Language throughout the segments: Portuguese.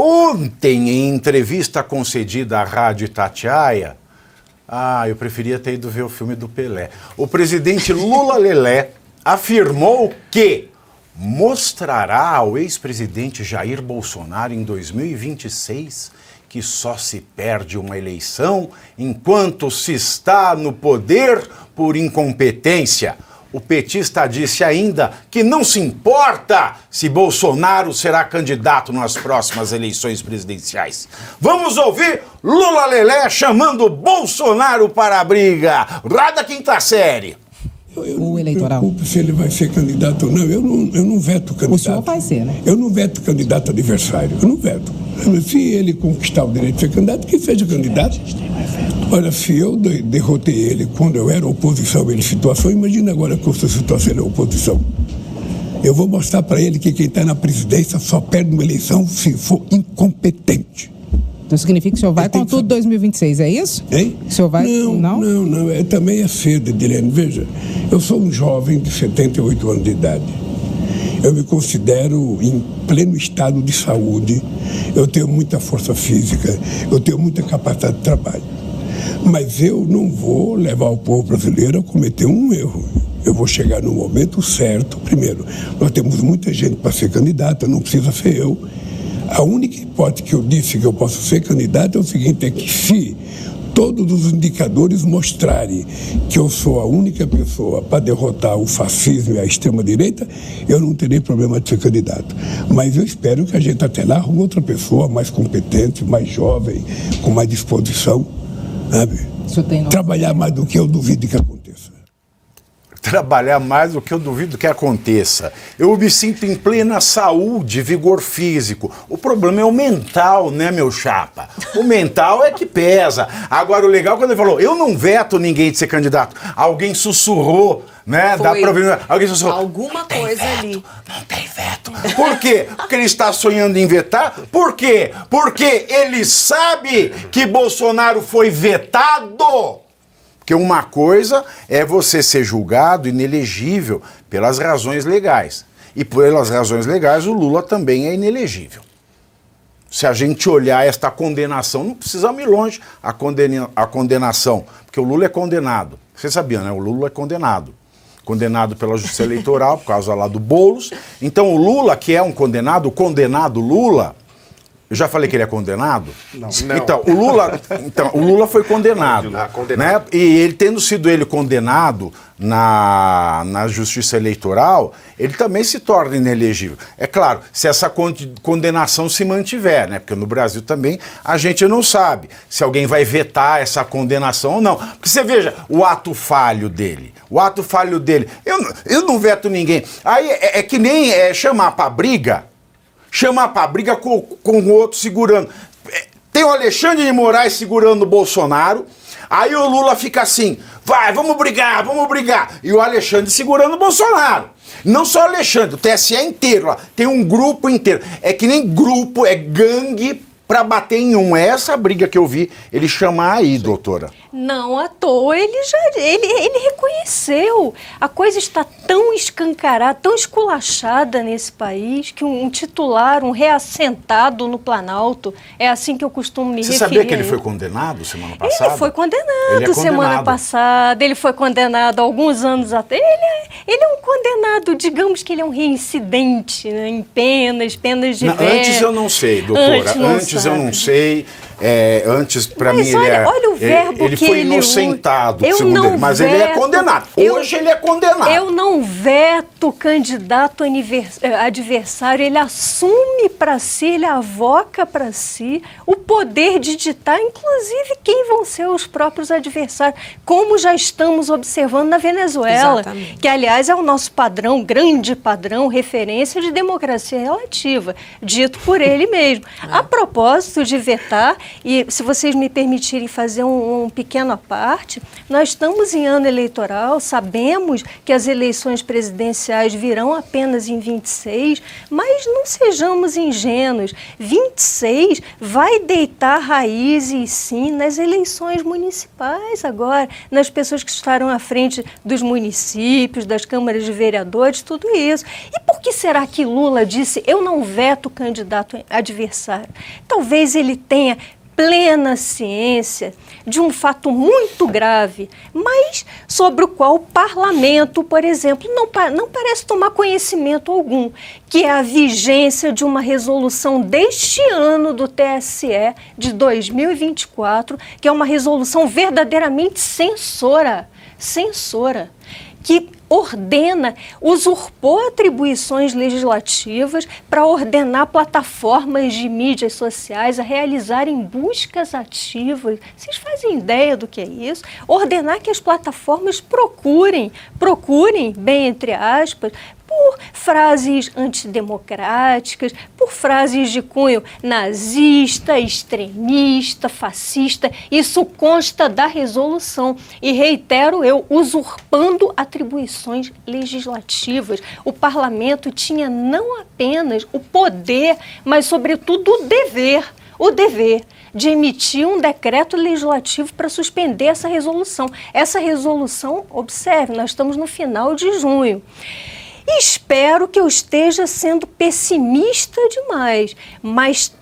Ontem, em entrevista concedida à Rádio Itatiaia, eu preferia ter ido ver o filme do Pelé. O presidente Lula Lelé afirmou que mostrará ao ex-presidente Jair Bolsonaro em 2026 que só se perde uma eleição enquanto se está no poder por incompetência. O petista disse ainda que não se importa se Bolsonaro será candidato nas próximas eleições presidenciais. Vamos ouvir Lula Lelé chamando Bolsonaro para a briga. Roda a quinta série. O eleitoral. Não me preocupo se ele vai ser candidato ou não. Eu não veto candidato. O senhor vai ser, né? Eu não veto candidato adversário. Eu não veto. Se ele conquistar o direito de ser candidato, que seja candidato. Olha, se eu derrotei ele quando eu era oposição em situação, imagina agora que eu sou situação ele é oposição. Eu vou mostrar para ele que quem está na presidência só perde uma eleição se for incompetente. Então significa que o senhor vai com tudo 2026, é isso? Hein? O senhor vai... Não. Também é cedo, Edilene. Veja, eu sou um jovem de 78 anos de idade. Eu me considero em pleno estado de saúde. Eu tenho muita força física, eu tenho muita capacidade de trabalho. Mas eu não vou levar o povo brasileiro a cometer um erro. Eu vou chegar no momento certo. Primeiro, nós temos muita gente para ser candidata, não precisa ser eu. A única hipótese que eu disse que eu posso ser candidato é o seguinte, é que se todos os indicadores mostrarem que eu sou a única pessoa para derrotar o fascismo e a extrema-direita, eu não terei problema de ser candidato. Mas eu espero que a gente até lá arrume outra pessoa mais competente, mais jovem, com mais disposição, sabe? Trabalhar mais do que eu duvido que aconteça. Trabalhar mais do que eu duvido que aconteça. Eu me sinto em plena saúde, vigor físico. O problema é o mental, né, meu chapa? O mental é que pesa. Agora, o legal, quando ele falou, eu não veto ninguém de ser candidato. Alguém sussurrou, né? Dá pra ver, alguém sussurrou. Alguma coisa veto, ali. Não tem veto. Por quê? Porque ele está sonhando em vetar? Por quê? Porque ele sabe que Bolsonaro foi vetado. Porque uma coisa é você ser julgado inelegível pelas razões legais. E pelas razões legais o Lula também é inelegível. Se a gente olhar esta condenação, não precisamos ir longe a condenação, porque o Lula é condenado. Você sabia, né? O Lula é condenado. Condenado pela Justiça Eleitoral, por causa lá do Boulos. Então o Lula, que é um condenado, o condenado Lula... Eu já falei que ele é condenado? Não. Então, o Lula foi condenado. Né? E ele, tendo sido ele condenado na Justiça Eleitoral, ele também se torna inelegível. É claro, se essa condenação se mantiver, né? Porque no Brasil também a gente não sabe se alguém vai vetar essa condenação ou não. Porque você veja o ato falho dele. Eu não veto ninguém. Aí é que nem chamar pra briga com o outro segurando. Tem o Alexandre de Moraes segurando o Bolsonaro, aí o Lula fica assim, vai, vamos brigar. E o Alexandre segurando o Bolsonaro. Não só o Alexandre, o TSE inteiro, ó, tem um grupo inteiro. É que nem grupo, é gangue pra bater em um. É essa briga que eu vi ele chamar aí, doutora. Não à toa, ele reconheceu. A coisa está tão escancarada, tão esculachada nesse país, que um titular, um reassentado no Planalto, é assim que eu costumo me referir. Você sabia que ele foi condenado semana passada? Ele foi condenado semana passada, ele foi condenado há alguns anos até. Ele é um condenado, digamos que ele é um reincidente, né, em penas diversas. Antes eu não sei, doutora. Antes eu não sei. Antes, para mim, olha o verbo ele que foi inocentado, segundo ele, mas ele é condenado. Hoje ele é condenado. Eu não veto o candidato adversário, ele assume para si, ele avoca para si o poder de ditar, inclusive, quem vão ser os próprios adversários, como já estamos observando na Venezuela, exatamente, que, aliás, é o nosso padrão, grande padrão, referência de democracia relativa, dito por ele mesmo. A propósito de vetar, E se vocês me permitirem fazer um pequeno à parte, nós estamos em ano eleitoral, sabemos que as eleições presidenciais virão apenas em 26, mas não sejamos ingênuos. 26 vai deitar raízes, sim, nas eleições municipais agora, nas pessoas que estarão à frente dos municípios, das câmaras de vereadores, tudo isso. E por que será que Lula disse, eu não veto o candidato adversário? Talvez ele tenha plena ciência de um fato muito grave, mas sobre o qual o parlamento, por exemplo, não parece tomar conhecimento algum, que é a vigência de uma resolução deste ano do TSE de 2024, que é uma resolução verdadeiramente censora, que usurpou atribuições legislativas para ordenar plataformas de mídias sociais a realizarem buscas ativas. Vocês fazem ideia do que é isso? Ordenar que as plataformas procurem, bem entre aspas, por frases antidemocráticas, por frases de cunho nazista, extremista, fascista. Isso consta da resolução. E reitero eu, usurpando atribuições legislativas. O parlamento tinha não apenas o poder, mas, sobretudo, o dever de emitir um decreto legislativo para suspender essa resolução. Essa resolução, observe, nós estamos no final de junho. Espero que eu esteja sendo pessimista demais, mas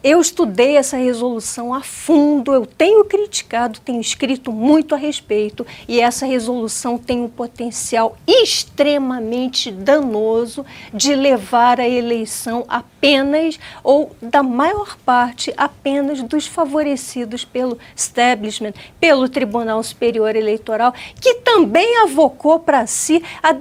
eu estudei essa resolução a fundo, eu tenho criticado, tenho escrito muito a respeito, e essa resolução tem um potencial extremamente danoso de levar a eleição apenas, ou da maior parte, apenas dos favorecidos pelo establishment, pelo Tribunal Superior Eleitoral, que também avocou para si a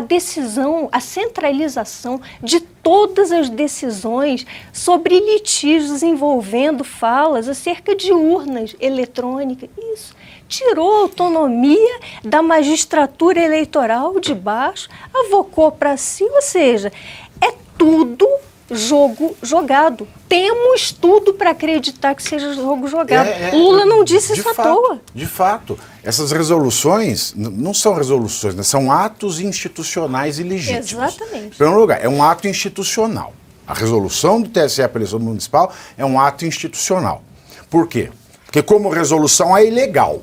decisão, a centralização de todas as decisões sobre litígios envolvendo falas acerca de urnas eletrônicas. Isso tirou a autonomia da magistratura eleitoral de baixo, avocou para si, ou seja, é tudo jogo jogado. Temos tudo para acreditar que seja jogo jogado. Lula não disse isso à toa. De fato, essas resoluções não são resoluções, né? São atos institucionais ilegítimos. Exatamente. Em primeiro lugar, é um ato institucional. A resolução do TSE para a eleição municipal é um ato institucional. Por quê? Porque como resolução é ilegal.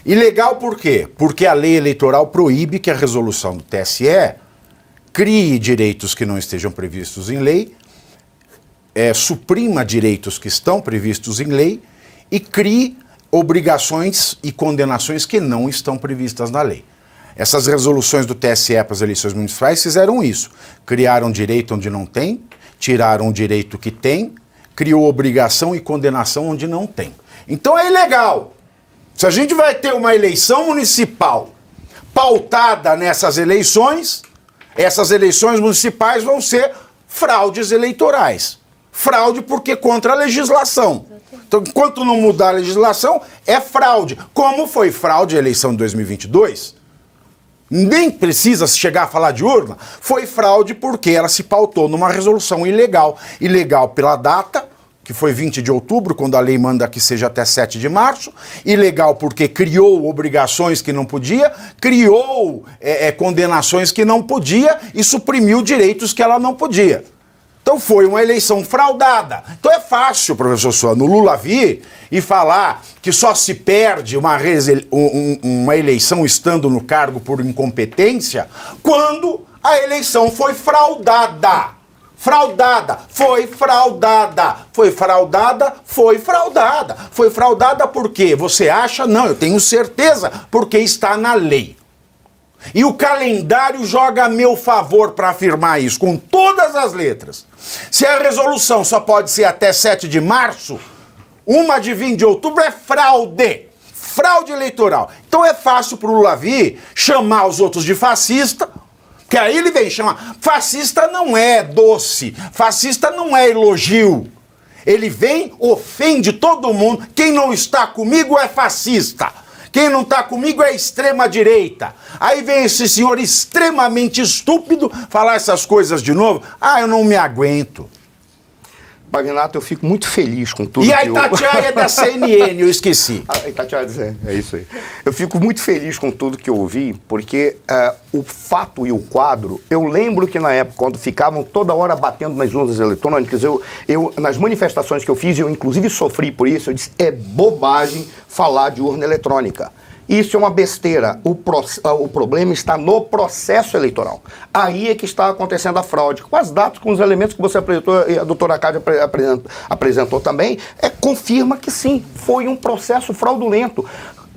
Ilegal por quê? Porque a lei eleitoral proíbe que a resolução do TSE crie direitos que não estejam previstos em lei, suprima direitos que estão previstos em lei e crie obrigações e condenações que não estão previstas na lei. Essas resoluções do TSE para as eleições municipais fizeram isso. Criaram direito onde não tem, tiraram o direito que tem, criou obrigação e condenação onde não tem. Então é ilegal. Se a gente vai ter uma eleição municipal pautada nessas eleições, essas eleições municipais vão ser fraudes eleitorais. Fraude porque contra a legislação. Então, enquanto não mudar a legislação, é fraude. Como foi fraude a eleição de 2022? Nem precisa chegar a falar de urna. Foi fraude porque ela se pautou numa resolução ilegal. Ilegal pela data, que foi 20 de outubro, quando a lei manda que seja até 7 de março. Ilegal porque criou obrigações que não podia, criou condenações que não podia e suprimiu direitos que ela não podia. Então foi uma eleição fraudada. Então é fácil, professor Suano, o Lula vir e falar que só se perde uma eleição estando no cargo por incompetência quando a eleição foi fraudada. Fraudada, foi fraudada, foi fraudada, foi fraudada. Foi fraudada por quê? Você acha? Não, eu tenho certeza, porque está na lei. E o calendário joga a meu favor para afirmar isso, com todas as letras. Se a resolução só pode ser até 7 de março, uma de 20 de outubro é fraude. Fraude eleitoral. Então é fácil para o Lula vir chamar os outros de fascista, que aí ele vem chamar. Fascista não é doce, fascista não é elogio. Ele vem, ofende todo mundo. Quem não está comigo é fascista. Quem não está comigo é extrema-direita. Aí vem esse senhor extremamente estúpido falar essas coisas de novo. Ah, eu não me aguento. Pavinato, eu fico muito feliz com tudo E que a Itatiaia é da CNN, eu esqueci. A Itatiaia, é isso aí. Eu fico muito feliz com tudo que eu ouvi, porque o fato e o quadro, eu lembro que na época, quando ficavam toda hora batendo nas urnas eletrônicas, eu nas manifestações que eu fiz, eu inclusive sofri por isso, eu disse, é bobagem falar de urna eletrônica. Isso é uma besteira. O problema está no processo eleitoral. Aí é que está acontecendo a fraude. Com as datas, com os elementos que você apresentou, e a doutora Cádia apresentou também, confirma que sim, foi um processo fraudulento,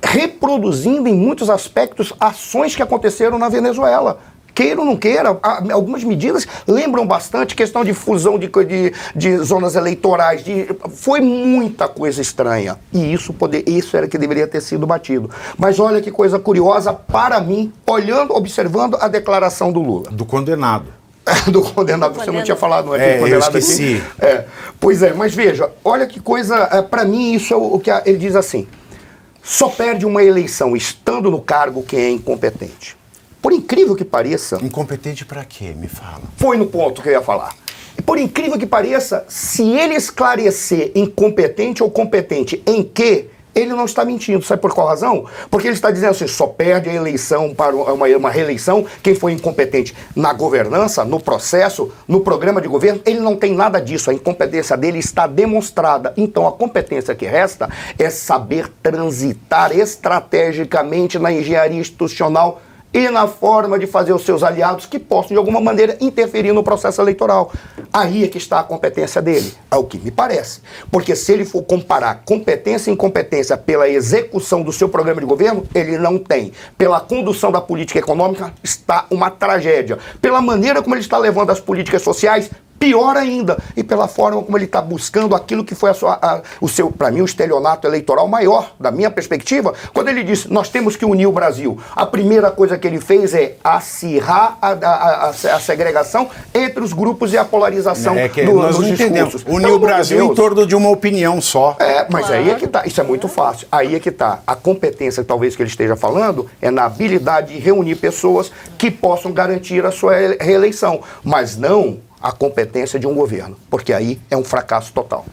reproduzindo em muitos aspectos ações que aconteceram na Venezuela. Queira ou não queira, algumas medidas lembram bastante questão de fusão de zonas eleitorais, foi muita coisa estranha. E isso era que deveria ter sido batido. Mas olha que coisa curiosa, para mim, observando a declaração do Lula. Do condenado. Do condenado, você não tinha falado, não é? Eu esqueci. Pois é, mas veja, olha que coisa, para mim isso é o que ele diz assim, só perde uma eleição estando no cargo quem é incompetente. Por incrível que pareça... Incompetente pra quê? Me fala. Foi no ponto que eu ia falar. E por incrível que pareça, se ele esclarecer incompetente ou competente em quê, ele não está mentindo. Sabe por qual razão? Porque ele está dizendo assim, só perde a eleição para uma reeleição quem foi incompetente na governança, no processo, no programa de governo. Ele não tem nada disso. A incompetência dele está demonstrada. Então, a competência que resta é saber transitar estrategicamente na engenharia institucional e na forma de fazer os seus aliados que possam, de alguma maneira, interferir no processo eleitoral. Aí é que está a competência dele, é o que me parece. Porque se ele for comparar competência e incompetência pela execução do seu programa de governo, ele não tem. Pela condução da política econômica, está uma tragédia. Pela maneira como ele está levando as políticas sociais, pior ainda, e pela forma como ele está buscando aquilo que foi para mim, o estelionato eleitoral maior, da minha perspectiva, quando ele disse, nós temos que unir o Brasil. A primeira coisa que ele fez é acirrar a segregação entre os grupos e a polarização nós não entendemos. Unir o Brasil em torno de uma opinião só. Mas aí é que está, isso é muito fácil. Aí é que está. A competência, talvez, que ele esteja falando, é na habilidade de reunir pessoas que possam garantir a sua reeleição, mas não a competência de um governo, porque aí é um fracasso total.